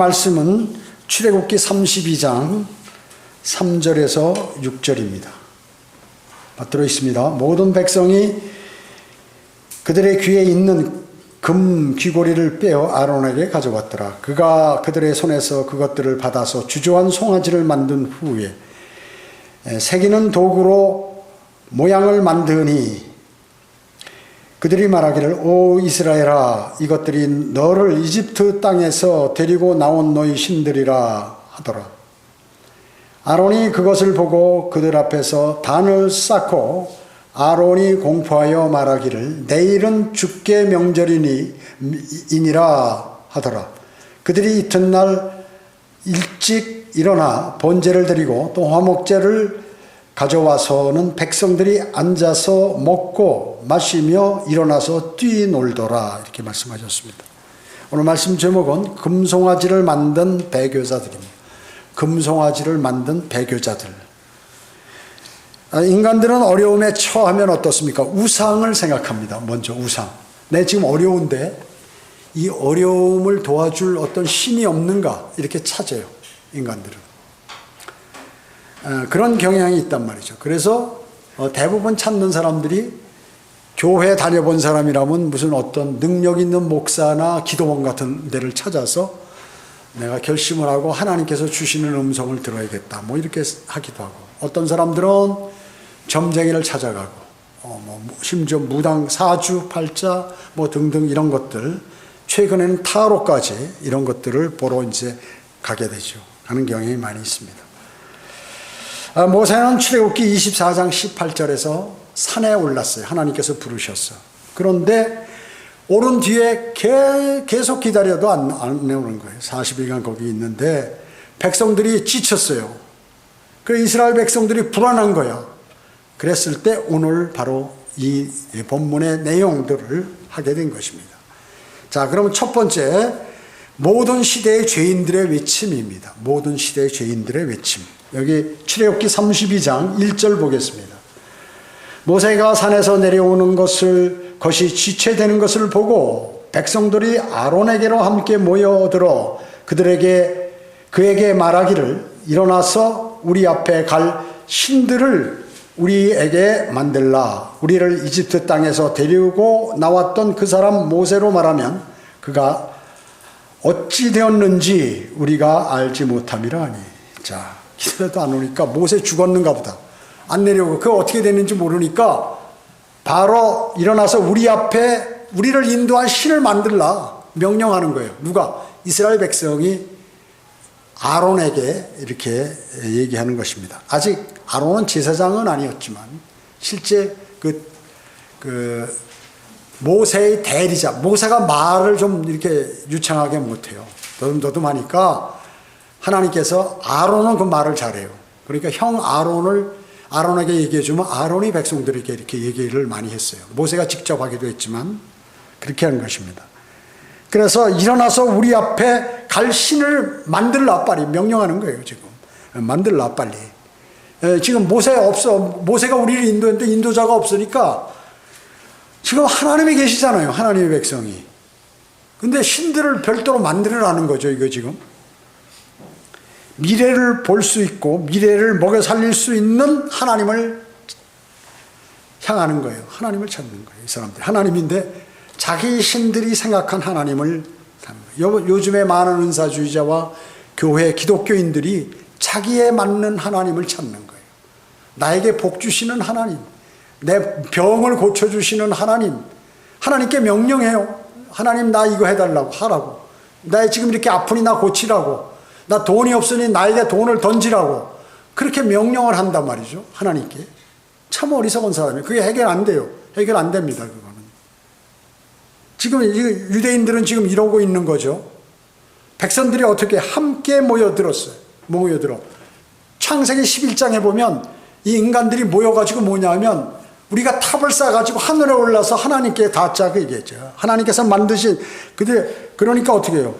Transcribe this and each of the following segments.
말씀은 출애굽기 32장 3절에서 6절입니다. 받들어 있습니다. 모든 백성이 그들의 귀에 있는 금 귀고리를 빼어 아론에게 가져왔더라. 그가 그들의 손에서 그것들을 받아서 주조한 송아지를 만든 후에 새기는 도구로 모양을 만드니 그들이 말하기를 오 이스라엘아 이것들이 너를 이집트 땅에서 데리고 나온 너희 신들이라 하더라. 아론이 그것을 보고 그들 앞에서 단을 쌓고 아론이 공포하여 말하기를 내일은 주께 명절이니라 하더라. 그들이 이튿날 일찍 일어나 번제를 드리고 또 화목제를 가져와서는 백성들이 앉아서 먹고 마시며 일어나서 뛰놀더라 이렇게 말씀하셨습니다. 오늘 말씀 제목은 금송아지를 만든 배교자들입니다. 금송아지를 만든 배교자들. 인간들은 어려움에 처하면 어떻습니까? 우상을 생각합니다. 먼저 우상. 내 지금 어려운데 이 어려움을 도와줄 어떤 신이 없는가 이렇게 찾아요. 인간들은. 그런 경향이 있단 말이죠. 그래서 대부분 찾는 사람들이 교회 다녀본 사람이라면 무슨 어떤 능력 있는 목사나 기도원 같은 데를 찾아서 내가 결심을 하고 하나님께서 주시는 음성을 들어야겠다 뭐 이렇게 하기도 하고, 어떤 사람들은 점쟁이를 찾아가고 심지어 무당 사주 팔자 뭐 등등 이런 것들, 최근에는 타로까지 이런 것들을 보러 이제 가게 되죠. 하는 경향이 많이 있습니다. 모세는 출애굽기 24장 18절에서 산에 올랐어요. 하나님께서 부르셨어. 그런데 오른 뒤에 계속 기다려도 안 오는 거예요. 40일간 거기 있는데 백성들이 지쳤어요. 그래서 이스라엘 백성들이 불안한 거야. 그랬을 때 오늘 바로 이 본문의 내용들을 하게 된 것입니다. 자, 그럼 첫 번째, 모든 시대의 죄인들의 외침입니다. 모든 시대의 죄인들의 외침. 여기 출애굽기 32장 1절 보겠습니다. 모세가 산에서 내려오는 것이 지체되는 것을 보고 백성들이 아론에게로 함께 모여들어 그에게 말하기를 일어나서 우리 앞에 갈 신들을 우리에게 만들라. 우리를 이집트 땅에서 데리고 나왔던 그 사람 모세로 말하면 그가 어찌 되었는지 우리가 알지 못함이라 하니. 자, 기다려도 안 오니까 모세 죽었는가 보다. 안 내려오고 그거 어떻게 됐는지 모르니까 바로 일어나서 우리 앞에 우리를 인도할 신을 만들라 명령하는 거예요. 누가? 이스라엘 백성이 아론에게 이렇게 얘기하는 것입니다. 아직 아론은 제사장은 아니었지만 실제 그 모세의 대리자, 모세가 말을 좀 이렇게 유창하게 못해요. 더듬더듬하니까 하나님께서 아론은 그 말을 잘해요. 그러니까 형 아론에게 얘기해주면 아론이 백성들에게 이렇게 얘기를 많이 했어요. 모세가 직접 하기도 했지만 그렇게 하는 것입니다. 그래서 일어나서 우리 앞에 갈 신을 만들라 빨리 명령하는 거예요. 지금 만들라 빨리. 지금 모세가 우리를 인도했는데 인도자가 없으니까 지금 하나님이 계시잖아요. 하나님의 백성이. 근데 신들을 별도로 만들어라는 거죠. 이거 지금 미래를 볼 수 있고 미래를 먹여 살릴 수 있는 하나님을 향하는 거예요. 하나님을 찾는 거예요. 이 사람들 하나님인데 자기 신들이 생각한 하나님을 찾는 거예요. 요즘에 많은 은사주의자와 교회 기독교인들이 자기에 맞는 하나님을 찾는 거예요. 나에게 복 주시는 하나님, 내 병을 고쳐주시는 하나님, 하나님께 명령해요. 하나님 나 이거 해달라고 하라고, 나 지금 이렇게 아프니 나 고치라고, 나 돈이 없으니 나에게 돈을 던지라고 그렇게 명령을 한단 말이죠. 하나님께. 참 어리석은 사람이에요. 그게 해결 안 돼요. 해결 안 됩니다. 그거는. 지금 유대인들은 지금 이러고 있는 거죠. 백성들이 어떻게 함께 모여들었어요. 모여들어. 창세기 11장에 보면 이 인간들이 모여가지고 뭐냐면 우리가 탑을 쌓아가지고 하늘에 올라서 하나님께 닿자 그 얘기했죠. 하나님께서 만드신 그러니까 어떻게 해요?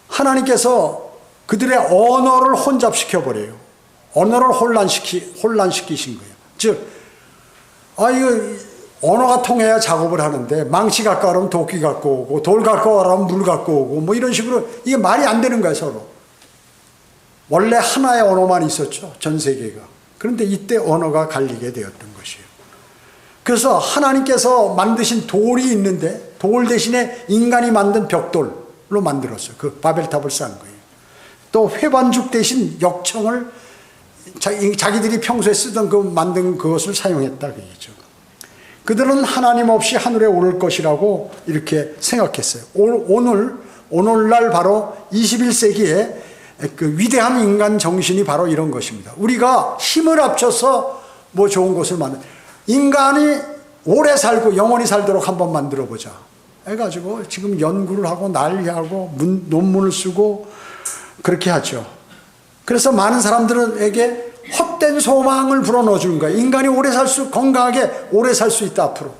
하나님께서 그들의 언어를 혼잡시켜버려요. 언어를 혼란시키신 거예요. 즉, 이거 언어가 통해야 작업을 하는데 망치 갖고 오면 도끼 갖고 오고 돌 갖고 오면 물 갖고 오고 뭐 이런 식으로 이게 말이 안 되는 거야 서로. 원래 하나의 언어만 있었죠. 전 세계가. 그런데 이때 언어가 갈리게 되었던 것이에요. 그래서 하나님께서 만드신 돌이 있는데 돌 대신에 인간이 만든 벽돌로 만들었어요. 그 바벨탑을 쌓은 거예요. 또 회반죽 대신 역청을 자기들이 평소에 쓰던 그 만든 그것을 사용했다 그 얘기죠. 그들은 하나님 없이 하늘에 오를 것이라고 이렇게 생각했어요. 오늘날 바로 21세기에 그 위대한 인간 정신이 바로 이런 것입니다. 우리가 힘을 합쳐서 뭐 좋은 것을 만들, 인간이 오래 살고 영원히 살도록 한번 만들어 보자 해가지고 지금 연구를 하고 난리하고 논문을 쓰고 그렇게 하죠. 그래서 많은 사람들에게 헛된 소망을 불어넣어 주는 거예요. 인간이 건강하게 오래 살 수 있다 앞으로.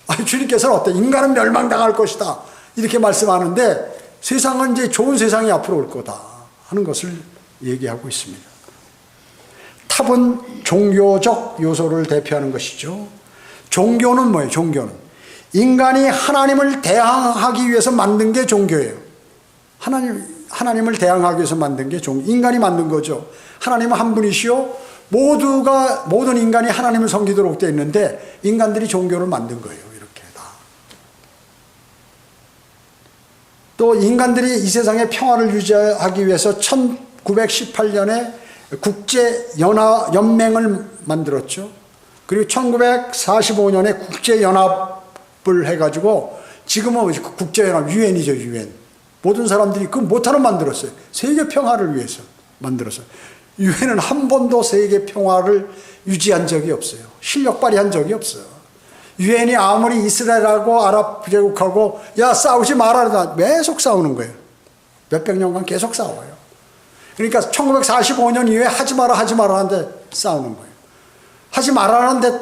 아니 주님께서는 어때? 인간은 멸망당할 것이다 이렇게 말씀하는데 세상은 이제 좋은 세상이 앞으로 올 거다 하는 것을 얘기하고 있습니다. 탑은 종교적 요소를 대표하는 것이죠. 종교는 뭐예요? 종교는 인간이 하나님을 대항하기 위해서 만든 게 종교예요. 하나님을 대항하기 위해서 만든 게 인간이 만든 거죠. 하나님은 한 분이시오. 모든 인간이 하나님을 섬기도록 되어 있는데 인간들이 종교를 만든 거예요. 이렇게 다. 또 인간들이 이 세상의 평화를 유지하기 위해서 1918년에 국제연맹을 만들었죠. 그리고 1945년에 국제연합을 해가지고 지금은 국제연합, 유엔이죠, 유엔. 모든 사람들이 그 못하는 만들었어요. 세계 평화를 위해서 만들었어요. 유엔은 한 번도 세계 평화를 유지한 적이 없어요. 실력 발휘한 적이 없어요. 유엔이 아무리 이스라엘하고 아랍 제국하고 야 싸우지 말아라 계속 싸우는 거예요. 몇백 년간 계속 싸워요. 그러니까 1945년 이후에 하지 마라 하는데 싸우는 거예요. 하지 말라는데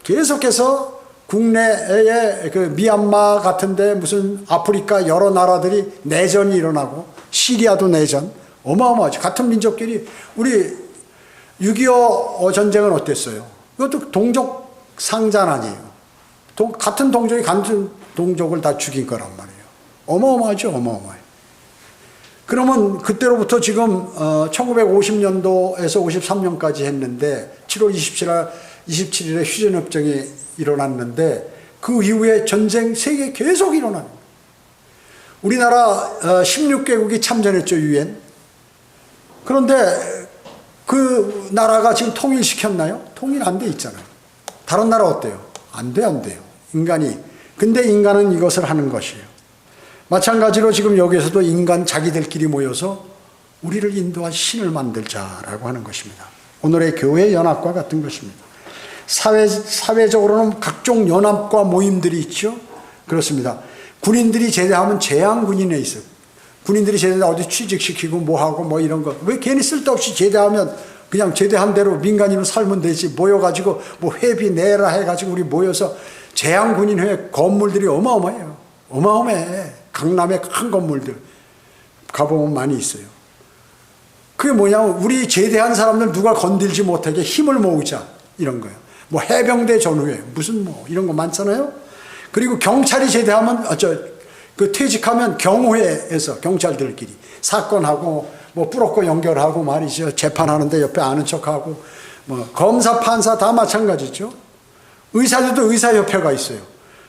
계속해서 국내에 그 미얀마 같은데 무슨 아프리카 여러 나라들이 내전이 일어나고 시리아도 내전 어마어마하죠. 같은 민족끼리 우리 6.25 전쟁은 어땠어요? 이것도 동족 상잔 아니에요. 같은 동족이 같은 동족을 다 죽인 거란 말이에요. 어마어마하죠. 어마어마해요. 그러면 그때로부터 지금 1950년도에서 53년까지 했는데 7월 27일에 휴전협정이 일어났는데 그 이후에 전쟁 세계 계속 일어나는 거예요. 우리나라 16개국이 참전했죠. 유엔. 그런데 그 나라가 지금 통일시켰나요? 통일 안 돼 있잖아요. 다른 나라 어때요? 안 돼요. 근데 인간은 이것을 하는 것이에요. 마찬가지로 지금 여기에서도 인간 자기들끼리 모여서 우리를 인도한 신을 만들자라고 하는 것입니다. 오늘의 교회 연합과 같은 것입니다. 사회적으로는 각종 연합과 모임들이 있죠. 그렇습니다. 군인들이 제대하면 재향군인에 있어요. 군인들이 제대하면 어디 취직시키고 뭐하고 뭐 이런 거. 왜 괜히 쓸데없이 제대하면 그냥 제대한 대로 민간인으로 살면 되지. 모여가지고 뭐 회비 내라 해가지고 우리 모여서 재향군인회 건물들이 어마어마해요. 어마어마해. 강남에 큰 건물들 가보면 많이 있어요. 그게 뭐냐면 우리 제대한 사람들 누가 건들지 못하게 힘을 모으자 이런 거예요. 뭐 해병대 전후회 무슨 뭐 이런 거 많잖아요. 그리고 경찰이 제대하면 그 퇴직하면 경호회에서 경찰들끼리 사건하고 뭐 뿌렸고 연결하고 말이죠. 재판하는데 옆에 아는 척하고 뭐 검사 판사 다 마찬가지죠. 의사들도 의사협회가 있어요.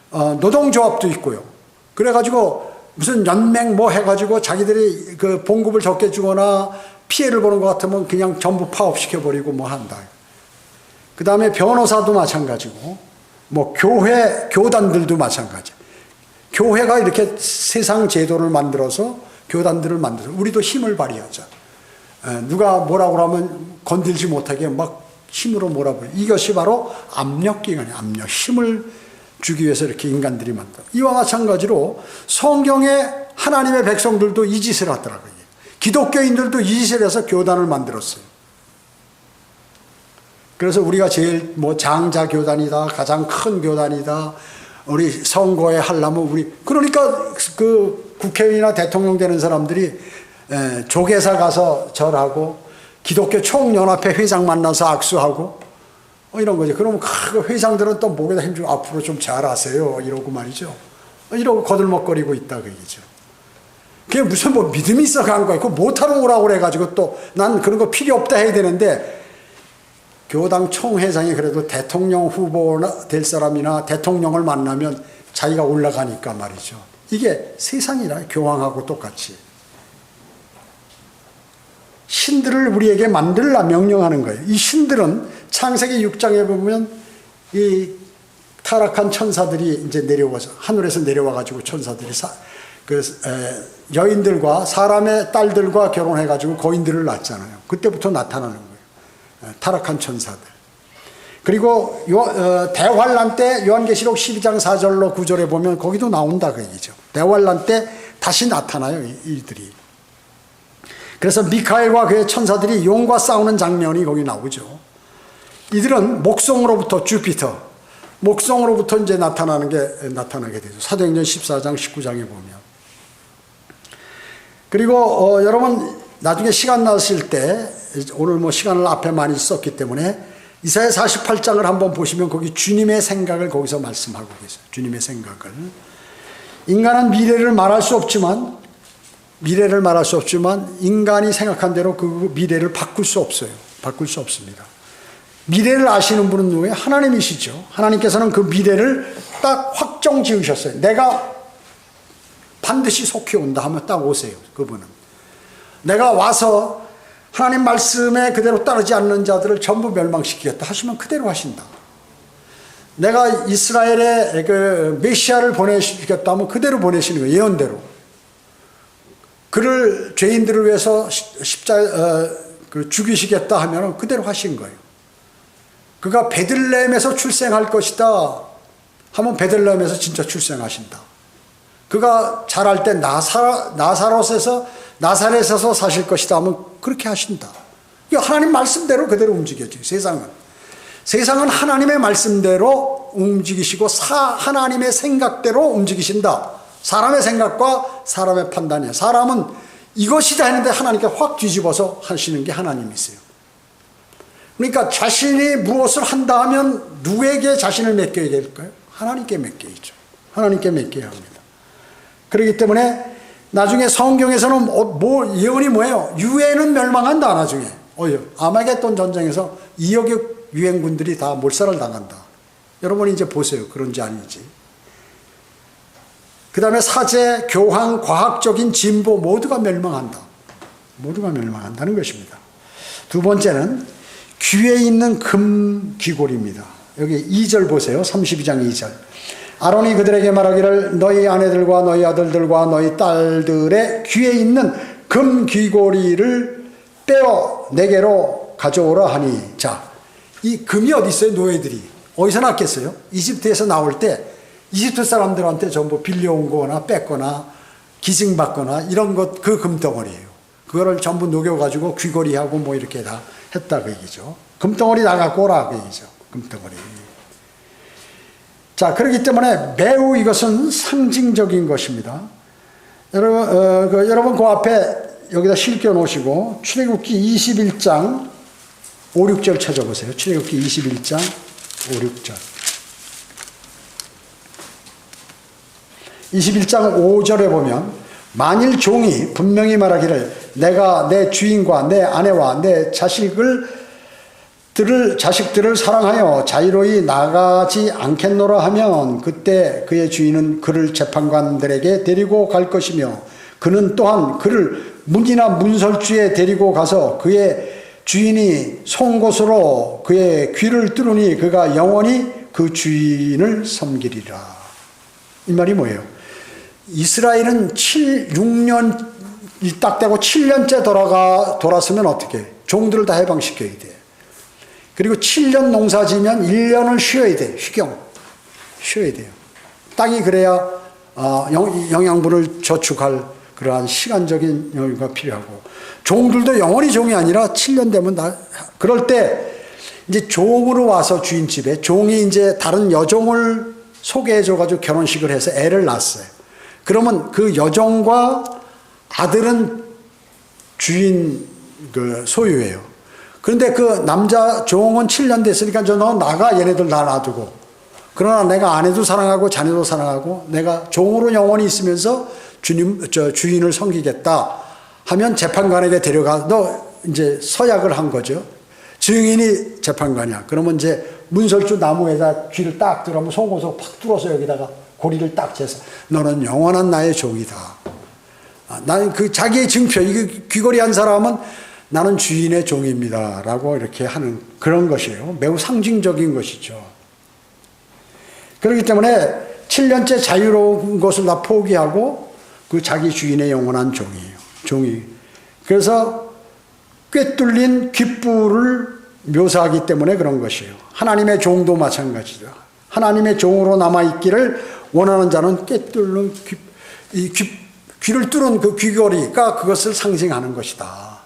노동조합도 있고요. 그래가지고 무슨 연맹 뭐 해가지고 자기들이 그 봉급을 적게 주거나 피해를 보는 것 같으면 그냥 전부 파업시켜버리고 뭐 한다. 그 다음에 변호사도 마찬가지고 뭐 교단들도 마찬가지. 교회가 이렇게 세상 제도를 만들어서 교단들을 만들어서 우리도 힘을 발휘하자. 누가 뭐라고 하면 건들지 못하게 막 힘으로 몰아버려. 이것이 바로 압력기관이에요. 압력. 힘을 주기 위해서 이렇게 인간들이 만들어. 이와 마찬가지로 성경의 하나님의 백성들도 이 짓을 하더라고요. 기독교인들도 이 짓을 해서 교단을 만들었어요. 그래서 우리가 제일 뭐 장자 교단이다, 가장 큰 교단이다, 우리 선거에 하려면 그러니까 그 국회의원이나 대통령 되는 사람들이 조계사 가서 절하고 기독교 총연합회 회장 만나서 악수하고 이런 거죠. 그러면 그 회장들은 또 목에다 힘주고 앞으로 좀 잘하세요. 이러고 말이죠. 이러고 거들먹거리고 있다 그 얘기죠. 그게 무슨 뭐 믿음이 있어 간 거야. 그거 못하러 오라고 그래가지고 또 난 그런 거 필요 없다 해야 되는데 교당 총회장이 그래도 대통령 후보나 될 사람이나 대통령을 만나면 자기가 올라가니까 말이죠. 이게 세상이라 교황하고 똑같이. 신들을 우리에게 만들라 명령하는 거예요. 이 신들은 창세기 6장에 보면 이 타락한 천사들이 이제 내려와서 하늘에서 내려와가지고 천사들이 여인들과 사람의 딸들과 결혼해가지고 거인들을 낳잖아요. 그때부터 나타나는 거예요. 타락한 천사들. 그리고 대환란 때 요한계시록 12장 4절로 9절에 보면 거기도 나온다 그 얘기죠. 대환란 때 다시 나타나요 이들이. 그래서 미카엘과 그의 천사들이 용과 싸우는 장면이 거기 나오죠. 이들은 목성으로부터 주피터, 목성으로부터 이제 나타나게 되죠. 사도행전 14장 19장에 보면. 그리고 여러분 나중에 시간 나실 때 오늘 뭐 시간을 앞에 많이 썼기 때문에 이사야 48장을 한번 보시면 거기 주님의 생각을 거기서 말씀하고 계세요. 주님의 생각을. 인간은 미래를 말할 수 없지만 인간이 생각한 대로 그 미래를 바꿀 수 없어요. 바꿀 수 없습니다. 미래를 아시는 분은 누구예요? 하나님이시죠. 하나님께서는 그 미래를 딱 확정 지으셨어요. 내가 반드시 속히 온다 하면 딱 오세요. 그분은. 내가 와서 하나님 말씀에 그대로 따르지 않는 자들을 전부 멸망시키겠다 하시면 그대로 하신다. 내가 이스라엘에 그 메시아를 보내시겠다 하면 그대로 보내시는 거예요. 예언대로. 그를 죄인들을 위해서 죽이시겠다 하면 그대로 하신 거예요. 그가 베들레헴에서 출생할 것이다 하면 베들레헴에서 진짜 출생하신다. 그가 자랄 때 나사렛에서 사실 것이다 하면 그렇게 하신다. 하나님 말씀대로 그대로 움직여져요. 세상은 하나님의 말씀대로 움직이시고 하나님의 생각대로 움직이신다. 사람의 생각과 사람의 판단이에요. 사람은 이것이다 했는데 하나님께 확 뒤집어서 하시는 게 하나님이세요. 그러니까 자신이 무엇을 한다 하면 누구에게 자신을 맡겨야 될까요? 하나님께 맡겨야죠. 하나님께 맡겨야 합니다. 그렇기 때문에 나중에 성경에서는 예언이 뭐예요? 유해는 멸망한다 나중에. 아마겟돈 전쟁에서 2억의 유행군들이 다 몰살을 당한다. 여러분이 이제 보세요. 그런지 아닌지. 그 다음에 사제, 교황, 과학적인 진보 모두가 멸망한다. 모두가 멸망한다는 것입니다. 두 번째는 귀에 있는 금 귀골입니다. 여기 2절 보세요. 32장 2절. 아론이 그들에게 말하기를 너희 아내들과 너희 아들들과 너희 딸들의 귀에 있는 금 귀고리를 빼어 내게로 가져오라 하니. 자, 이 금이 어디 있어요? 노예들이. 어디서 났겠어요? 이집트에서 나올 때 이집트 사람들한테 전부 빌려온 거나 뺐거나 기증받거나 이런 것, 그 금덩어리예요. 그거를 전부 녹여가지고 귀걸이하고 뭐 이렇게 다 했다 그 얘기죠. 금덩어리 나갖고 오라 그 얘기죠. 금덩어리. 자, 그렇기 때문에 매우 이것은 상징적인 것입니다. 여러분 그 앞에 여기다 실겨 놓으시고 출애굽기 21장 5, 6절 찾아보세요. 출애굽기 21장 5, 6절. 21장 5절에 보면 만일 종이 분명히 말하기를 내가 내 주인과 내 아내와 내 자식들을 사랑하여 자유로이 나가지 않겠노라 하면 그때 그의 주인은 그를 재판관들에게 데리고 갈 것이며 그는 또한 그를 문이나 문설주에 데리고 가서 그의 주인이 송곳으로 그의 귀를 뚫으니 그가 영원히 그 주인을 섬기리라. 이 말이 뭐예요? 이스라엘은 6년이 딱 되고 7년째 돌았으면 어떻게 해? 종들을 다 해방시켜야 돼. 그리고 7년 농사 지면 1년을 쉬어야 돼. 쉬어야 돼요. 땅이 그래야 영양분을 저축할 그러한 시간적인 여유가 필요하고, 종들도 영원히 종이 아니라 7년 되면 그럴 때 이제 종으로 와서 주인집에 종이 이제 다른 여종을 소개해줘가지고 결혼식을 해서 애를 낳았어요. 그러면 그 여종과 아들은 주인 그 소유예요. 그런데 그 남자 종은 7년 됐으니까 너 나가, 얘네들 다 놔두고. 그러나 내가 아내도 사랑하고 자녀도 사랑하고 내가 종으로 영원히 있으면서 주인을 섬기겠다 하면 재판관에게 데려가, 너 이제 서약을 한 거죠. 증인이 재판관이야. 그러면 이제 문설주 나무에다 귀를 딱 들어가면 송곳으로 팍 뚫어서 여기다가 고리를 딱 재서 너는 영원한 나의 종이다. 나는 그 자기의 증표, 이게 귀걸이 한 사람은 나는 주인의 종입니다 라고 이렇게 하는 그런 것이에요. 매우 상징적인 것이죠. 그렇기 때문에 7년째 자유로운 것을 다 포기하고 그 자기 주인의 영원한 종이에요. 종이. 그래서 꿰뚫린 귓불을 묘사하기 때문에 그런 것이에요. 하나님의 종도 마찬가지죠. 하나님의 종으로 남아있기를 원하는 자는 꿰뚫는 귀를 뚫은 그 귀걸이가 그것을 상징하는 것이다.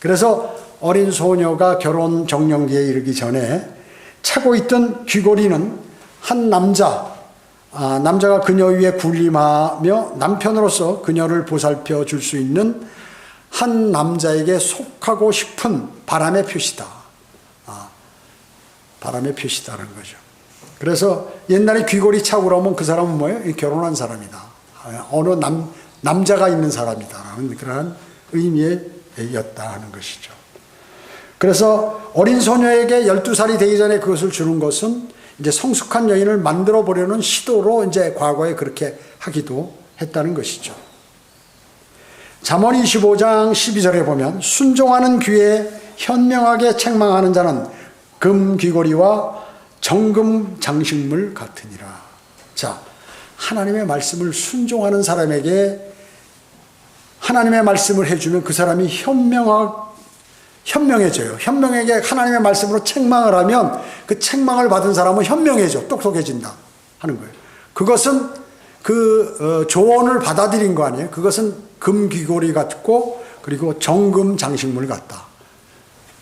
그래서 어린 소녀가 결혼 정년기에 이르기 전에 차고 있던 귀걸이는 한 남자가 그녀 위에 군림하며 남편으로서 그녀를 보살펴 줄 수 있는 한 남자에게 속하고 싶은 바람의 표시다. 바람의 표시다는 거죠. 그래서 옛날에 귀걸이 차고 그러면 그 사람은 뭐예요? 결혼한 사람이다. 어느 남자가 있는 사람이다라는 그러한 의미였다 하는 것이죠. 그래서 어린 소녀에게 12살이 되기 전에 그것을 주는 것은 이제 성숙한 여인을 만들어 보려는 시도로 이제 과거에 그렇게 하기도 했다는 것이죠. 잠언 25장 12절에 보면 순종하는 귀에 현명하게 책망하는 자는 금 귀걸이와 정금 장식물 같으니라. 자, 하나님의 말씀을 순종하는 사람에게 하나님의 말씀을 해주면 그 사람이 현명해져요. 현명하게 하나님의 말씀으로 책망을 하면 그 책망을 받은 사람은 현명해져, 똑똑해진다 하는 거예요. 그것은 그 조언을 받아들인 거 아니에요. 그것은 금 귀걸이 같고 그리고 정금 장식물 같다.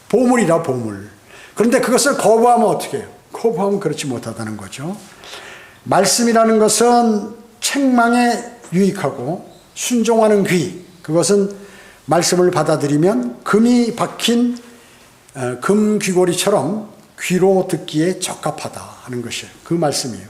보물이다, 보물. 그런데 그것을 거부하면 어떻게 해요? 거부하면 그렇지 못하다는 거죠. 말씀이라는 것은 책망에 유익하고 순종하는 귀, 그것은 말씀을 받아들이면 금이 박힌 금 귀걸이처럼 귀로 듣기에 적합하다 하는 것이에요. 그 말씀이에요.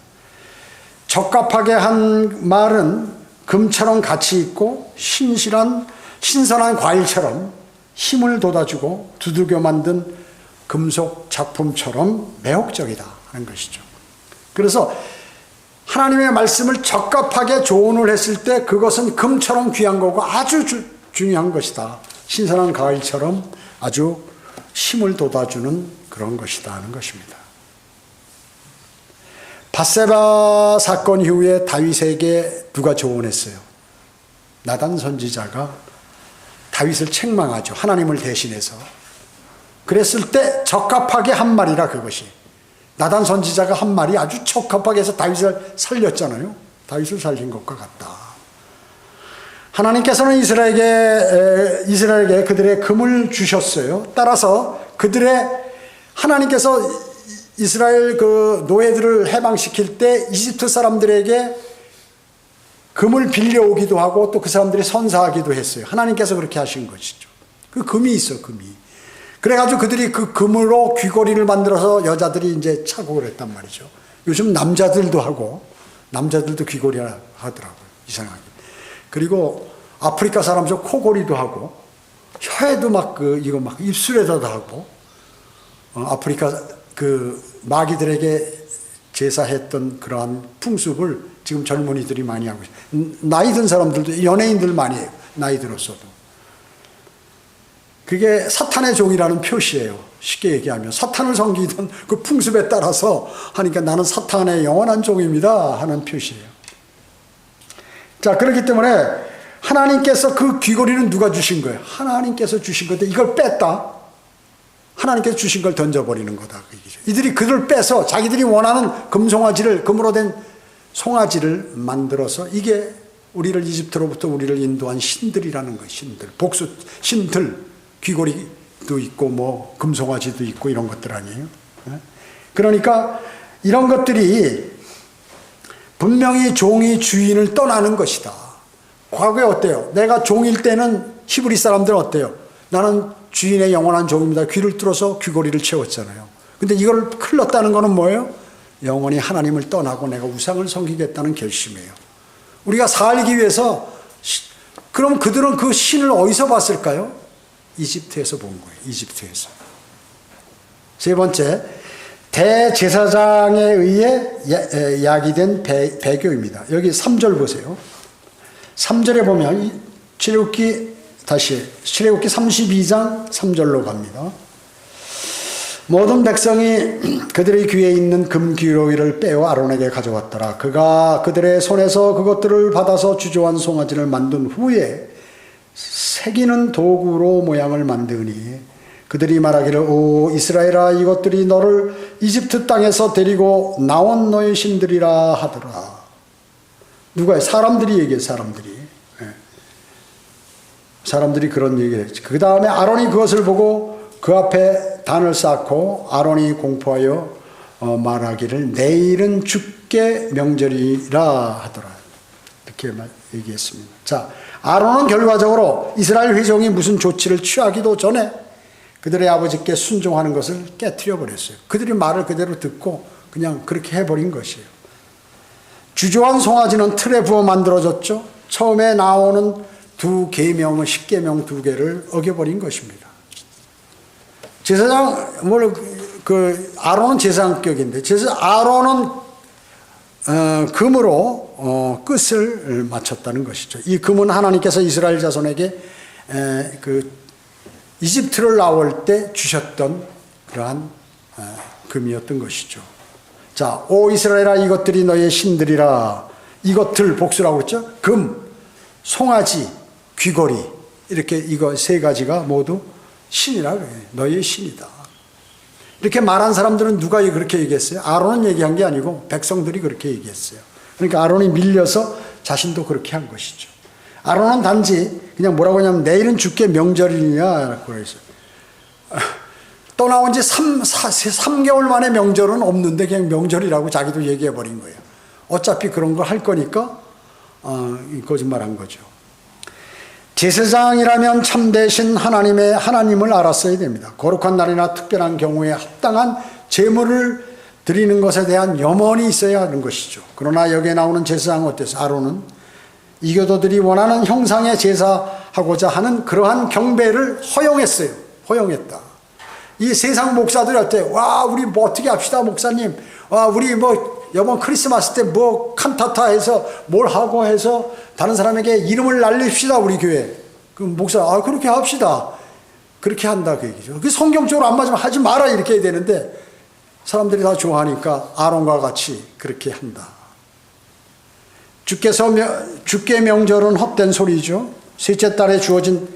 적합하게 한 말은 금처럼 가치 있고 신선한 과일처럼 힘을 돋아주고 두들겨 만든 금속 작품처럼 매혹적이다 하는 것이죠. 그래서 하나님의 말씀을 적합하게 조언을 했을 때 그것은 금처럼 귀한 거고 아주 중요한 것이다. 신선한 과일처럼 아주 힘을 돋아주는 그런 것이다 하는 것입니다. 밧세바 사건 이후에 다윗에게 누가 조언했어요? 나단 선지자가 다윗을 책망하죠. 하나님을 대신해서. 그랬을 때 적합하게 한 말이라 그것이. 나단 선지자가 한 말이 아주 적합하게 해서 다윗을 살렸잖아요. 다윗을 살린 것과 같다. 하나님께서는 이스라엘에게 그들의 금을 주셨어요. 따라서 하나님께서 이스라엘 그 노예들을 해방시킬 때 이집트 사람들에게 금을 빌려오기도 하고 또 그 사람들이 선사하기도 했어요. 하나님께서 그렇게 하신 것이죠. 그 금이 있어, 금이. 그래가지고 그들이 그 금으로 귀걸이를 만들어서 여자들이 이제 차고 그랬단 말이죠. 요즘 남자들도 귀걸이 하더라고요. 이상하게. 그리고 아프리카 사람 저 코걸이도 하고, 혀에도 이거 입술에다도 하고, 아프리카 그 마귀들에게 제사했던 그러한 풍습을 지금 젊은이들이 많이 하고 있어요. 나이 든 사람들도, 연예인들 많이 해요. 나이 들었어도. 그게 사탄의 종이라는 표시예요. 쉽게 얘기하면. 사탄을 섬기던 그 풍습에 따라서 하니까 나는 사탄의 영원한 종입니다 하는 표시예요. 자, 그렇기 때문에 하나님께서 그 귀걸이는 누가 주신 거예요? 하나님께서 주신 건데 이걸 뺐다? 하나님께서 주신 걸 던져버리는 거다. 그 얘기죠. 이들이 그걸 빼서 자기들이 원하는 금으로 된 송아지를 만들어서 이게 우리를 이집트로부터 우리를 인도한 신들이라는 거예요. 신들. 귀걸이도 있고 금송아지도 있고 이런 것들 아니에요. 그러니까 이런 것들이 분명히 종이 주인을 떠나는 것이다. 과거에 어때요? 내가 종일 때는 히브리 사람들은 어때요? 나는 주인의 영원한 종입니다. 귀를 뚫어서 귀걸이를 채웠잖아요. 근데 이걸 흘렀다는 거는 뭐예요? 영원히 하나님을 떠나고 내가 우상을 섬기겠다는 결심이에요. 우리가 살기 위해서, 그럼 그들은 그 신을 어디서 봤을까요? 이집트에서 본 거예요. 이집트에서. 세 번째, 대제사장에 의해 야기된 배교입니다. 여기 3절 보세요. 3절에 보면 출애굽기 32장 3절로 갑니다. 모든 백성이 그들의 귀에 있는 금귀로이를 빼어 아론에게 가져왔더라. 그가 그들의 손에서 그것들을 받아서 주조한 송아지를 만든 후에 새기는 도구로 모양을 만드니 그들이 말하기를 오 이스라엘아 이것들이 너를 이집트 땅에서 데리고 나온 너의 신들이라 하더라. 누가 사람들이 얘기해. 사람들이 그런 얘기를 했지. 그 다음에 아론이 그것을 보고 그 앞에 단을 쌓고 아론이 공포하여 말하기를 내일은 주께 명절이라 하더라. 이렇게 얘기했습니다. 자, 아론은 결과적으로 이스라엘 회종이 무슨 조치를 취하기도 전에 그들의 아버지께 순종하는 것을 깨트려 버렸어요. 그들이 말을 그대로 듣고 그냥 그렇게 해버린 것이에요. 주조한 송아지는 틀에 부어 만들어졌죠. 처음에 나오는 두 계명은 10계명 두 개를 어겨버린 것입니다. 제사장, 아론은 제사장격인데, 아론은 금으로 끝을 맞췄다는 것이죠. 이 금은 하나님께서 이스라엘 자손에게 이집트를 나올 때 주셨던 그러한 금이었던 것이죠. 자, 오 이스라엘아 이것들이 너의 신들이라. 이것들 복수라고 했죠. 금, 송아지, 귀걸이 이렇게 이거 세 가지가 모두 신이라 그래요. 너의 신이다. 이렇게 말한 사람들은 누가 그렇게 얘기했어요? 아론은 얘기한 게 아니고 백성들이 그렇게 얘기했어요. 그러니까 아론이 밀려서 자신도 그렇게 한 것이죠. 아론은 단지 그냥 뭐라고 하냐면 내일은 주께 명절이냐라고 그랬어요. 떠나온 지 3개월 만에 명절은 없는데 그냥 명절이라고 자기도 얘기해버린 거예요. 어차피 그런 거 할 거니까 거짓말한 거죠. 제사장이라면 참되신 하나님을 알았어야 됩니다. 거룩한 날이나 특별한 경우에 합당한 제물을 드리는 것에 대한 염원이 있어야 하는 것이죠. 그러나 여기에 나오는 제사장은 어땠어요? 아론은 이교도들이 원하는 형상의 제사하고자 하는 그러한 경배를 허용했어요. 허용했다. 이 세상 목사들이 어때? 와, 우리 뭐 어떻게 합시다, 목사님. 와, 우리 뭐 이번 크리스마스 때 뭐 칸타타 해서 뭘 하고 해서 다른 사람에게 이름을 날립시다, 우리 교회. 그 목사, 그렇게 합시다. 그렇게 한다, 그 얘기죠. 그 성경적으로 안 맞으면 하지 마라, 이렇게 해야 되는데 사람들이 다 좋아하니까 아론과 같이 그렇게 한다. 주께 명절은 헛된 소리죠. 셋째 달에 주어진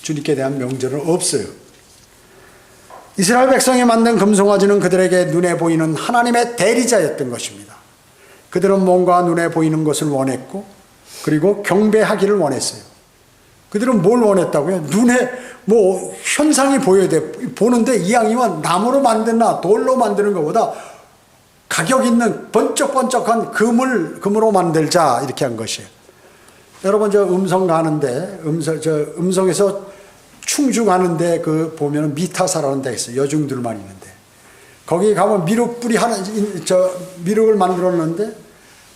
주님께 대한 명절은 없어요. 이스라엘 백성이 만든 금송아지는 그들에게 눈에 보이는 하나님의 대리자였던 것입니다. 그들은 뭔가 눈에 보이는 것을 원했고 그리고 경배하기를 원했어요. 그들은 뭘 원했다고요? 눈에 뭐 현상이 보여야 돼. 보는데 이왕이면 나무로 만드나 돌로 만드는 것보다 가격 있는 번쩍번쩍한 금으로 만들자, 이렇게 한 것이에요. 여러분 저 음성 가는데 음성에서 충주 가는데 그 보면 미타사라는 데가 있어요. 여중들만 있는데 거기 가면 미륵 뿌리 하나 미륵을 만들었는데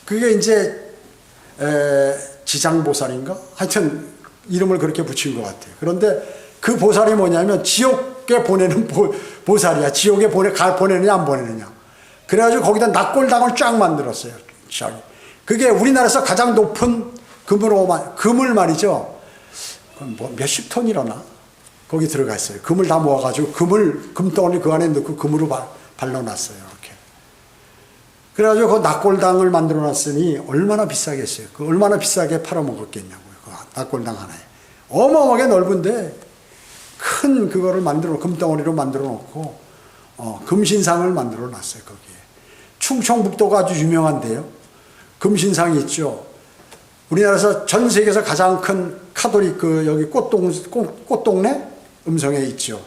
그게 이제 지장보살인가? 하여튼 이름을 그렇게 붙인 것 같아요. 그런데 그 보살이 뭐냐면 지옥에 보내는 보살이야. 지옥에 보내느냐 안 보내느냐. 그래가지고 거기다 납골당을 쫙 만들었어요. 그게 우리나라에서 가장 높은 금을 말이죠. 뭐 몇십 톤이라나 거기 들어가 있어요. 금을 다 모아가지고 금덩어리 그 안에 넣고 금으로 발라놨어요. 이렇게. 그래가지고 그 납골당을 만들어놨으니 얼마나 비싸겠어요. 그 얼마나 비싸게 팔아먹었겠냐고요. 그 납골당 하나에. 어마어마하게 넓은데 큰 그거를 금덩어리로 만들어놓고 금신상을 만들어놨어요. 거기에. 충청북도가 아주 유명한데요. 금신상이 있죠. 우리나라에서 전 세계에서 가장 큰 카톨릭 여기 꽃동네 음성에 있죠.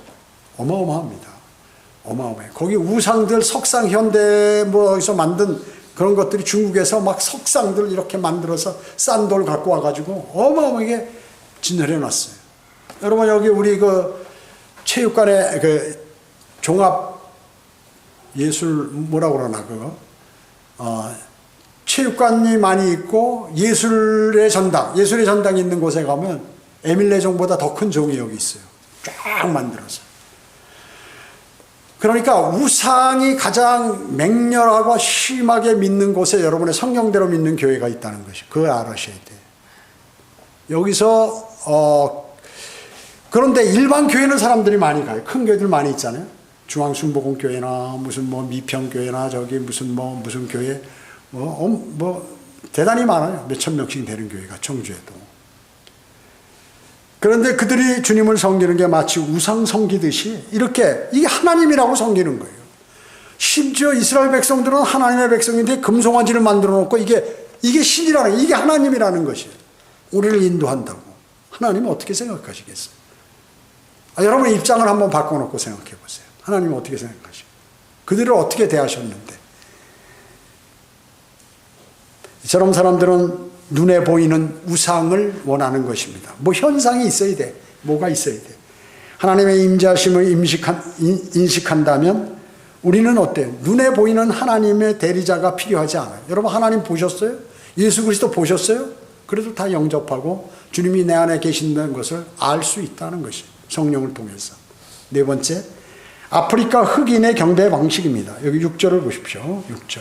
어마어마합니다. 어마어마해. 거기 우상들 석상 현대 뭐에서 만든 그런 것들이 중국에서 막 석상들 이렇게 만들어서 싼 돌 갖고 와가지고 어마어마하게 진열해 놨어요. 여러분 여기 우리 체육관에 그 종합 예술 뭐라고 그러나 그거 체육관이 많이 있고 예술의 전당이 있는 곳에 가면 에밀레종보다 더 큰 종이 여기 있어요. 쫙 만들어서. 그러니까 우상이 가장 맹렬하고 심하게 믿는 곳에 여러분의 성경대로 믿는 교회가 있다는 것이, 그걸 알아셔야 돼요. 여기서 그런데 일반 교회는 사람들이 많이 가요. 큰 교회들 많이 있잖아요. 중앙순복음교회나 무슨 뭐 미평교회나 저기 무슨 교회 대단히 많아요. 몇천 명씩 되는 교회가 청주에도. 그런데 그들이 주님을 섬기는 게 마치 우상 섬기듯이 이렇게 이게 하나님이라고 섬기는 거예요. 심지어 이스라엘 백성들은 하나님의 백성인데 금송아지를 만들어 놓고 이게 신이라는, 이게 하나님이라는 것이에요. 우리를 인도한다고. 하나님은 어떻게 생각하시겠어요? 여러분의 입장을 한번 바꿔놓고 생각해 보세요. 하나님은 어떻게 생각하시고 그들을 어떻게 대하셨는데. 이처럼 사람들은 눈에 보이는 우상을 원하는 것입니다. 뭐 현상이 있어야 돼. 뭐가 있어야 돼. 하나님의 임재하심을 인식한다면 우리는 어때요? 눈에 보이는 하나님의 대리자가 필요하지 않아요. 여러분 하나님 보셨어요? 예수 그리스도 보셨어요? 그래도 다 영접하고 주님이 내 안에 계신다는 것을 알 수 있다는 것이 성령을 통해서. 네 번째, 아프리카 흑인의 경배 방식입니다. 여기 6절을 보십시오. 6절.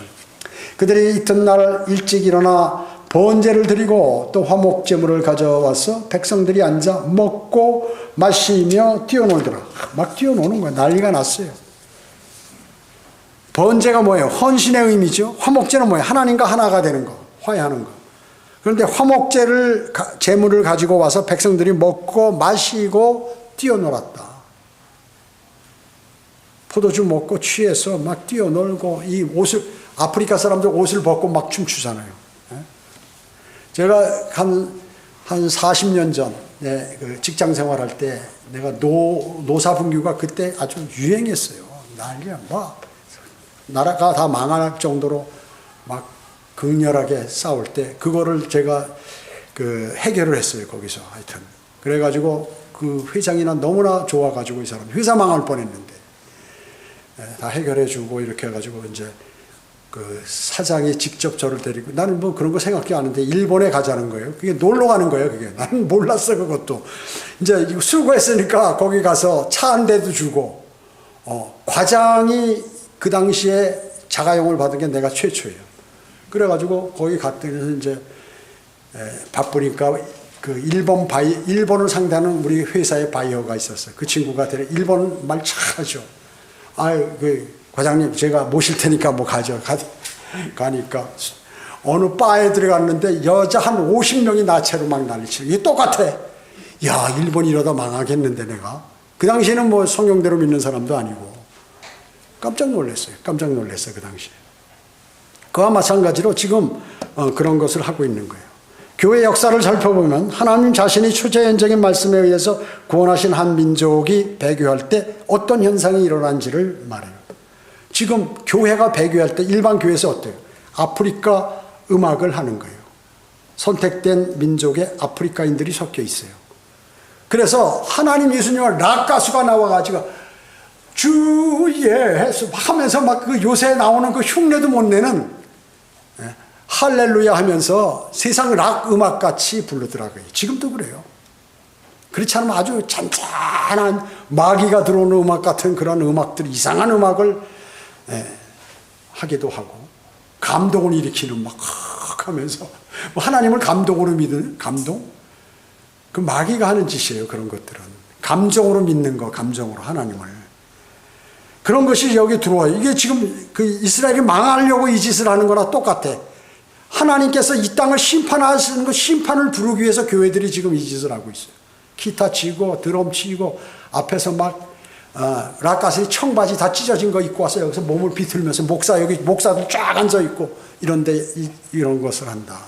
그들이 이튿날 일찍 일어나 번제를 드리고 또 화목제물을 가져와서 백성들이 앉아 먹고 마시며 뛰어놀더라. 막 뛰어노는 거야. 난리가 났어요. 번제가 뭐예요? 헌신의 의미죠. 화목제는 뭐예요? 하나님과 하나가 되는 거, 화해하는 거. 그런데 제물을 가지고 와서 백성들이 먹고 마시고 뛰어놀았다. 포도주 먹고 취해서 막 뛰어놀고, 이 옷을, 아프리카 사람들 옷을 벗고 막 춤추잖아요. 제가 한 40년 전 직장 생활할 때 내가 노사분규가 그때 아주 유행했어요. 난리야. 막 나라가 다 망할 정도로 막 극렬하게 싸울 때 그거를 제가 해결을 했어요. 거기서 하여튼. 그래가지고 그 회장이나 너무나 좋아가지고 이 사람 회사 망할 뻔했는데 다 해결해주고 이렇게 해가지고 이제 그 사장이 직접 저를 데리고, 나는 뭐 그런 거 생각이 안 하는데 일본에 가자는 거예요. 그게 놀러 가는 거예요. 그게 나는 몰랐어. 그것도 이제 수고했으니까 거기 가서 차 한 대도 주고, 과장이 그 당시에 자가용을 받은 게 내가 최초예요. 그래가지고 거기 갔더니 이제 바쁘니까 그 일본을 상대하는 우리 회사의 바이어가 있었어요. 그 친구가 일본 말 잘하죠. 과장님 제가 모실 테니까 뭐 가니까 어느 바에 들어갔는데 여자 한 50명이 나체로 막 난리치고, 이게 똑같아. 야, 일본 이러다 망하겠는데 내가. 그 당시에는 뭐 성경대로 믿는 사람도 아니고 깜짝 놀랐어요. 그 당시에. 그와 마찬가지로 지금 그런 것을 하고 있는 거예요. 교회 역사를 살펴보면 하나님 자신이 초자연적인 말씀에 의해서 구원하신 한 민족이 배교할 때 어떤 현상이 일어난지를 말해요. 지금 교회가 배교할 때 일반 교회에서 어때요? 아프리카 음악을 하는 거예요. 선택된 민족의 아프리카인들이 섞여 있어요. 그래서 하나님 예수님을 락 가수가 나와가지고 주 예수 하면서 막 그 요새 나오는 그 흉내도 못 내는 할렐루야 하면서 세상 락 음악같이 부르더라고요. 지금도 그래요. 그렇지 않으면 아주 잔잔한 마귀가 들어오는 음악 같은 그런 음악들, 이상한 음악을 하기도 하고, 감동을 일으키는 막 하면서 하나님을 감동으로 믿는, 감동? 그 마귀가 하는 짓이에요. 그런 것들은 감정으로 믿는 거, 감정으로 하나님을. 그런 것이 여기 들어와요. 이게 지금 그 이스라엘이 망하려고 이 짓을 하는 거나 똑같아. 하나님께서 이 땅을 심판하시는 거, 심판을 부르기 위해서 교회들이 지금 이 짓을 하고 있어요. 기타 치고 드럼 치고 앞에서 막 락가스의 청바지 다 찢어진 거 입고 와서 여기서 몸을 비틀면서 목사들 쫙 앉아 있고 이런데 이런 것을 한다.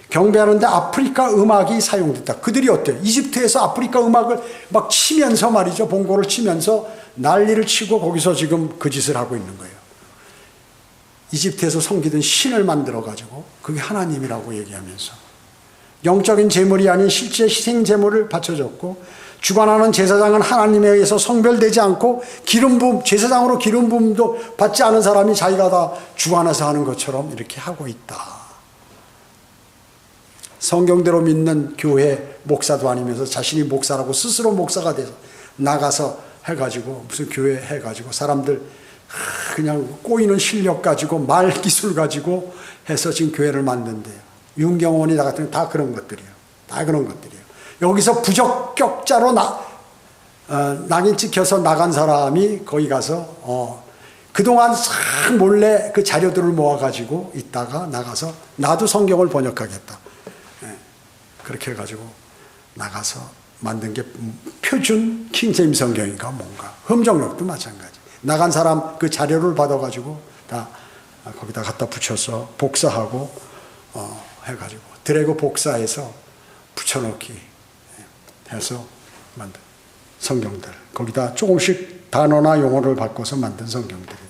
경배하는데 아프리카 음악이 사용됐다. 그들이 어때요? 이집트에서 아프리카 음악을 막 치면서 말이죠. 봉고를 치면서 난리를 치고 거기서 지금 그 짓을 하고 있는 거예요. 이집트에서 섬기던 신을 만들어가지고 그게 하나님이라고 얘기하면서 영적인 제물이 아닌 실제 희생 제물을 바쳐줬고, 주관하는 제사장은 하나님에 의해서 성별되지 않고 제사장으로 기름 부음도 받지 않은 사람이 자기가 다 주관해서 하는 것처럼 이렇게 하고 있다. 성경대로 믿는 교회 목사도 아니면서 자신이 목사라고 스스로 목사가 돼서 나가서 해가지고 무슨 교회 해가지고 사람들 그냥 꼬이는 실력 가지고 말 기술 가지고 해서 지금 교회를 만든대요. 윤경원이 다 같은 다 그런 것들이에요. 다 그런 것들이에요. 여기서 부적격자로 낙인 찍혀서 나간 사람이 거기 가서 그동안 싹 몰래 그 자료들을 모아가지고 있다가 나가서 나도 성경을 번역하겠다. 그렇게 해가지고 나가서 만든 게 표준 킹제임스 성경인가 뭔가. 흠정력도 마찬가지. 나간 사람 그 자료를 받아가지고 다 거기다 갖다 붙여서 복사하고 해가지고 드래그 복사해서 붙여넣기 해서 만든 성경들. 거기다 조금씩 단어나 용어를 바꿔서 만든 성경들이다.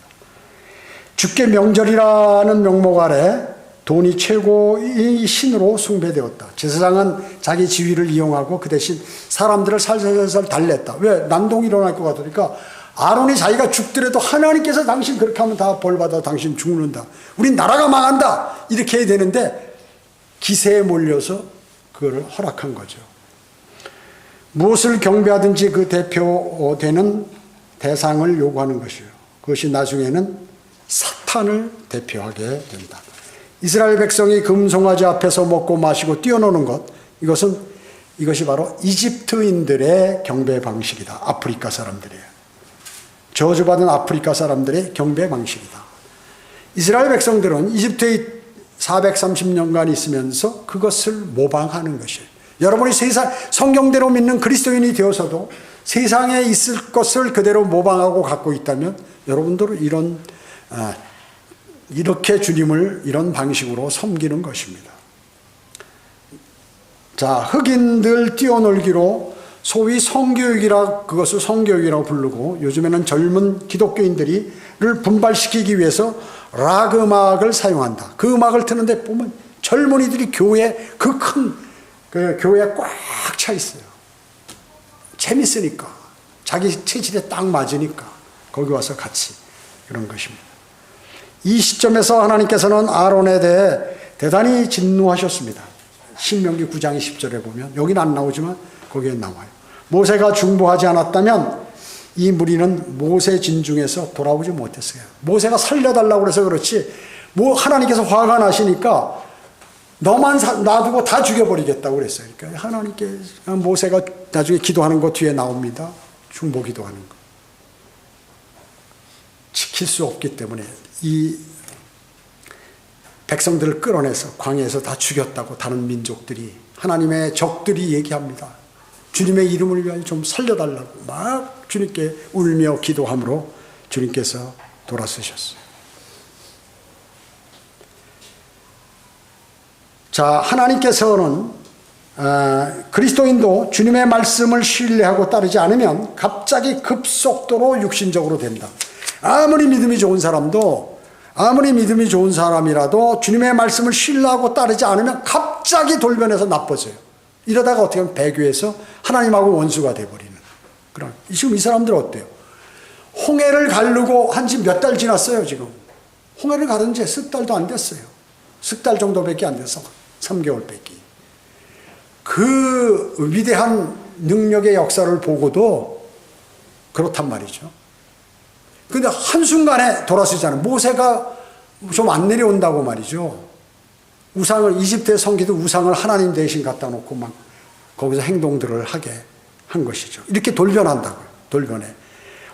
주께 명절이라는 명목 아래 돈이 최고의 신으로 숭배되었다. 제사장은 자기 지위를 이용하고 그 대신 사람들을 살살살살 달랬다. 왜? 난동이 일어날 것 같으니까 아론이 자기가 죽더라도 하나님께서 당신 그렇게 하면 다 벌받아 당신 죽는다. 우린 나라가 망한다. 이렇게 해야 되는데 기세에 몰려서 그걸 허락한 거죠. 무엇을 경배하든지 그 대표되는 대상을 요구하는 것이요. 그것이 나중에는 사탄을 대표하게 된다. 이스라엘 백성이 금송아지 앞에서 먹고 마시고 뛰어노는 것, 이것이 바로 이집트인들의 경배 방식이다. 아프리카 사람들이에요. 저주받은 아프리카 사람들의 경배 방식이다. 이스라엘 백성들은 이집트에 430년간 있으면서 그것을 모방하는 것이에요. 여러분이 성경대로 믿는 그리스도인이 되어서도 세상에 있을 것을 그대로 모방하고 갖고 있다면 여러분들은 이렇게 주님을 이런 방식으로 섬기는 것입니다. 자, 흑인들 뛰어놀기로 소위 그것을 성교육이라고 부르고 요즘에는 젊은 기독교인들을 분발시키기 위해서 락 음악을 사용한다. 그 음악을 트는데 보면 젊은이들이 교회에 꽉 차 있어요. 재밌으니까. 자기 체질에 딱 맞으니까. 거기 와서 같이 그런 것입니다. 이 시점에서 하나님께서는 아론에 대해 대단히 진노하셨습니다. 신명기 9장 10절에 보면 여기는 안 나오지만 거기에 나와요. 모세가 중보하지 않았다면 이 무리는 모세 진중에서 돌아오지 못했어요. 모세가 살려달라고 그래서 그렇지 하나님께서 화가 나시니까 너만 놔두고 다 죽여버리겠다고 그랬어요. 그러니까 모세가 나중에 기도하는 거 뒤에 나옵니다. 중보 기도하는 거. 지킬 수 없기 때문에 이 백성들을 끌어내서 광야에서 다 죽였다고 다른 민족들이 하나님의 적들이 얘기합니다. 주님의 이름을 위하여 좀 살려달라고 막 주님께 울며 기도함으로 주님께서 돌아서셨어요. 자, 하나님께서는 그리스도인도 주님의 말씀을 신뢰하고 따르지 않으면 갑자기 급속도로 육신적으로 된다. 아무리 믿음이 좋은 사람이라도 주님의 말씀을 신뢰하고 따르지 않으면 갑자기 돌변해서 나빠져요. 이러다가 어떻게 보면 배교해서 하나님하고 원수가 돼버리는 그런. 지금 이 사람들 어때요? 홍해를 가르고 한 지 몇 달 지났어요. 지금 홍해를 가른 지 석 달도 안 됐어요. 석 달 정도밖에 안 됐어. 3개월밖에. 그 위대한 능력의 역사를 보고도 그렇단 말이죠. 근데 한순간에 돌아서잖아요. 모세가 좀 안 내려온다고 말이죠. 이집트에 섬기던 우상을 하나님 대신 갖다 놓고 막 거기서 행동들을 하게 한 것이죠. 이렇게 돌변한다고요. 돌변해.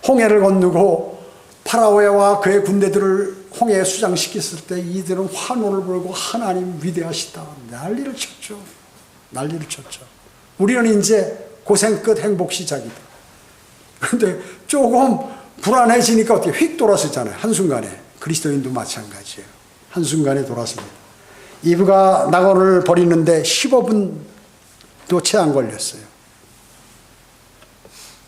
홍해를 건너고 파라오와 그의 군대들을 홍해에 수장시켰을 때 이들은 환호를 불고 하나님 위대하시다. 난리를 쳤죠. 우리는 이제 고생 끝 행복 시작이다. 그런데 조금 불안해지니까 어떻게 휙 돌아서잖아요. 한순간에. 그리스도인도 마찬가지예요. 한순간에 돌아섭니다. 이브가 낙원을 버리는데 15분도 채 안 걸렸어요.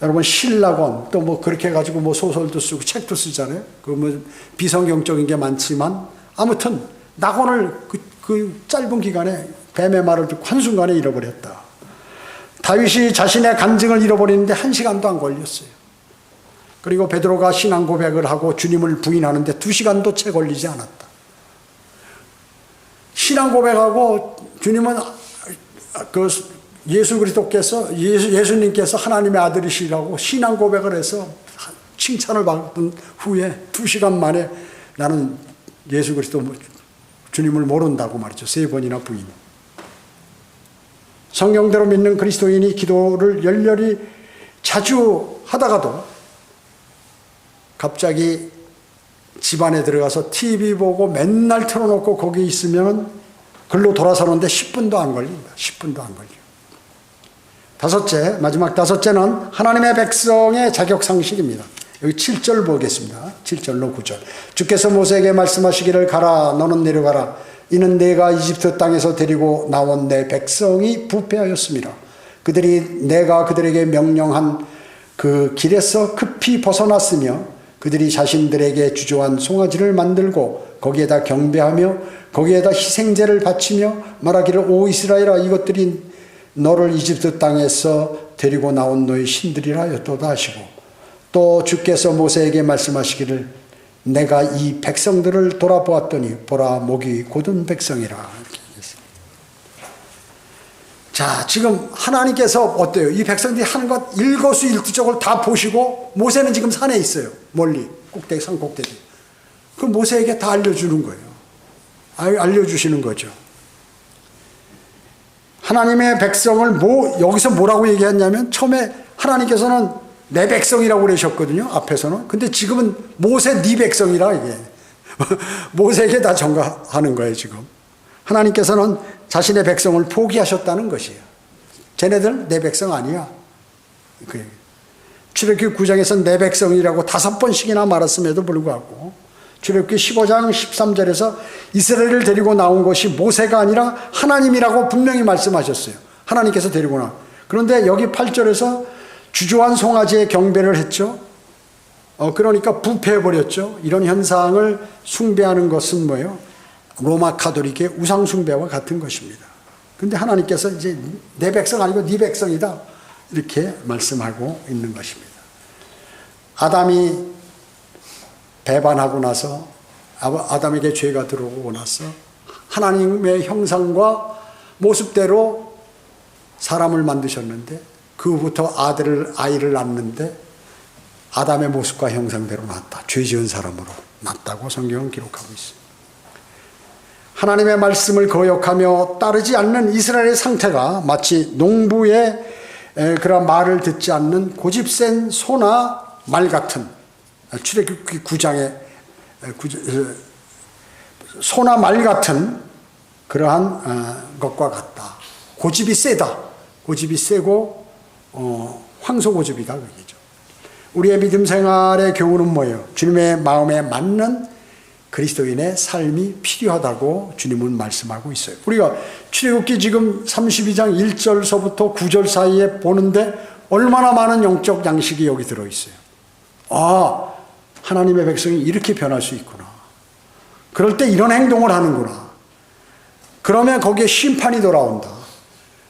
여러분 신락원 또 뭐 그렇게 해가지고 뭐 소설도 쓰고 책도 쓰잖아요. 그 뭐 비성경적인 게 많지만 아무튼 낙원을 그 짧은 기간에 뱀의 말을 듣고 한순간에 잃어버렸다. 다윗이 자신의 간증을 잃어버리는데 1시간도 안 걸렸어요. 그리고 베드로가 신앙 고백을 하고 주님을 부인하는데 2시간도 채 걸리지 않았다. 신앙 고백하고 주님은 그 예수 그리스도께서 예수님께서 하나님의 아들이시라고 신앙 고백을 해서 칭찬을 받은 후에 2시간 만에 나는 예수 그리스도 주님을 모른다고 말이죠. 3번이나 부인. 성경대로 믿는 그리스도인이 기도를 열렬히 자주 하다가도 갑자기 집안에 들어가서 TV 보고 맨날 틀어놓고 거기 있으면 글로 돌아서는데 10분도 안 걸립니다. 10분도 안 걸려요. 마지막 다섯째는 하나님의 백성의 자격상실입니다. 여기 7절 보겠습니다. 7절로 9절. 주께서 모세에게 말씀하시기를 가라 너는 내려가라 이는 내가 이집트 땅에서 데리고 나온 내 백성이 부패하였습니다. 그들이 내가 그들에게 명령한 그 길에서 급히 벗어났으며 그들이 자신들에게 주저한 송아지를 만들고 거기에다 경배하며 거기에다 희생제를 바치며 말하기를 오 이스라엘아 이것들이 너를 이집트 땅에서 데리고 나온 너의 신들이라 하였도다 하시고 또 주께서 모세에게 말씀하시기를 내가 이 백성들을 돌아보았더니 보라 목이 곧은 백성이라 이렇게 얘기했습니다. 자, 지금 하나님께서 어때요? 이 백성들이 하는 것 일거수일투족을 다 보시고 모세는 지금 산에 있어요. 멀리 꼭대기 산 꼭대기. 그 모세에게 다 알려주는 거예요. 알려주시는 거죠. 하나님의 백성을 여기서 뭐라고 얘기했냐면 처음에 하나님께서는 내 백성이라고 그러셨거든요. 앞에서는. 근데 지금은 모세 네 백성이라 이게. 모세에게 다 전가하는 거예요 지금. 하나님께서는 자신의 백성을 포기하셨다는 것이에요. 쟤네들 내 백성 아니야. 출애굽기 9장에서 내 백성이라고 5번씩이나 말했음에도 불구하고 출애굽기 15장 13절에서 이스라엘을 데리고 나온 것이 모세가 아니라 하나님이라고 분명히 말씀하셨어요. 하나님께서 데리고 나온. 그런데 여기 8절에서 주저한 송아지의 경배를 했죠. 그러니까 부패해버렸죠. 이런 현상을 숭배하는 것은 뭐예요? 로마 가톨릭의 우상 숭배와 같은 것입니다. 근데 하나님께서 이제 내 백성 아니고 네 백성이다 이렇게 말씀하고 있는 것입니다. 아담이 배반하고 나서 아담에게 죄가 들어오고 나서 하나님의 형상과 모습대로 사람을 만드셨는데 그 후부터 아이를 낳는데 아담의 모습과 형상대로 낳았다. 죄 지은 사람으로 낳았다고 성경은 기록하고 있습니다. 하나님의 말씀을 거역하며 따르지 않는 이스라엘의 상태가 마치 농부의 그런 말을 듣지 않는 고집센 소나 말 같은 출애굽기 9장의 소나 말 같은 그러한 것과 같다. 고집이 세다. 고집이 세고 황소고집이다 그 얘기죠. 우리의 믿음 생활의 교훈은 뭐예요? 주님의 마음에 맞는 그리스도인의 삶이 필요하다고 주님은 말씀하고 있어요. 우리가 출애굽기 지금 32장 1절서부터 9절 사이에 보는데 얼마나 많은 영적 양식이 여기 들어있어요. 아, 하나님의 백성이 이렇게 변할 수 있구나. 그럴 때 이런 행동을 하는구나. 그러면 거기에 심판이 돌아온다.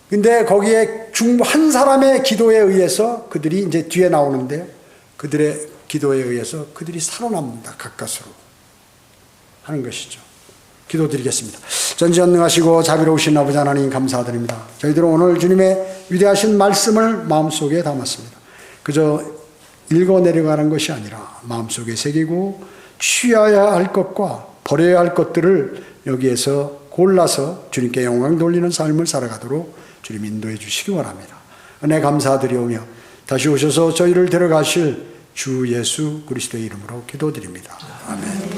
근데 거기에 한 사람의 기도에 의해서 그들이 이제 뒤에 나오는데 그들의 기도에 의해서 그들이 살아납니다. 가까스로 하는 것이죠. 기도드리겠습니다. 전지전능하시고 자비로우신 아버지 하나님 감사드립니다. 저희들은 오늘 주님의 위대하신 말씀을 마음속에 담았습니다. 그저 읽어 내려가는 것이 아니라 마음속에 새기고 취해야 할 것과 버려야 할 것들을 여기에서 골라서 주님께 영광 돌리는 삶을 살아가도록 주님 인도해 주시기 원합니다. 은혜 감사드리오며 다시 오셔서 저희를 데려가실 주 예수 그리스도의 이름으로 기도드립니다. 아멘.